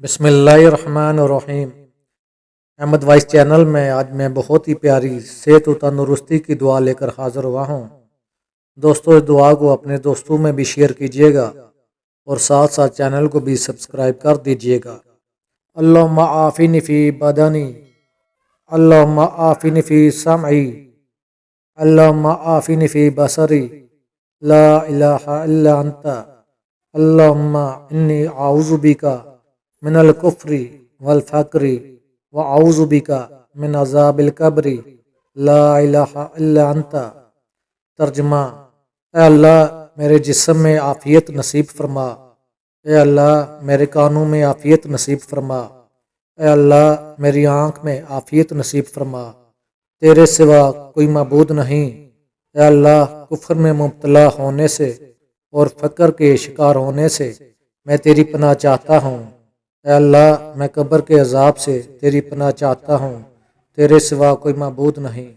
बिस्मिल्लाहिर्रहमानिर्रहीम। Ahmad vice channel में आज मैं बहुत ही प्यारी सेहत और तंदुरुस्ती की दुआ लेकर हाजिर हुआ हूँ। दोस्तों, इस दुआ को अपने दोस्तों में भी शेयर कीजिएगा और साथ साथ चैनल को भी सब्सक्राइब कर दीजिएगा। अल्लाहुम्मा आफिनी फ़ी बदनी, अल्लाहुम्मा आफिनी फ़ी समई, अल्लाहुम्मा आफिनी फ़ी बसरी, ला इलाहा इल्ला अंता, अल्लाहुम्मा इन्नी आऊज़ु बिका मिनल कुफ्री वल फ़क्री व आऊज़ु बिका मिन अज़ाबिल कब्री, ला इलाहा इल्ला अंता। तर्जमा: ए अल्लाह, मेरे जिस्म में आफ़ियत नसीब फरमा। ए अल्लाह, मेरे कानों में आफ़ियत नसीब फरमा। ए अल्लाह, मेरी आँख में आफ़ियत नसीब फरमा। तेरे सिवा कोई मबूद नहीं। ए अल्लाह, कुफ्र में मुब्तला होने से और फ़क्र के शिकार होने से मैं तेरी पनाह चाहता हूँ। ऐ अल्लाह, मैं कब्र के अजाब से तेरी पनाह चाहता हूँ। तेरे सिवा कोई मबूद नहीं।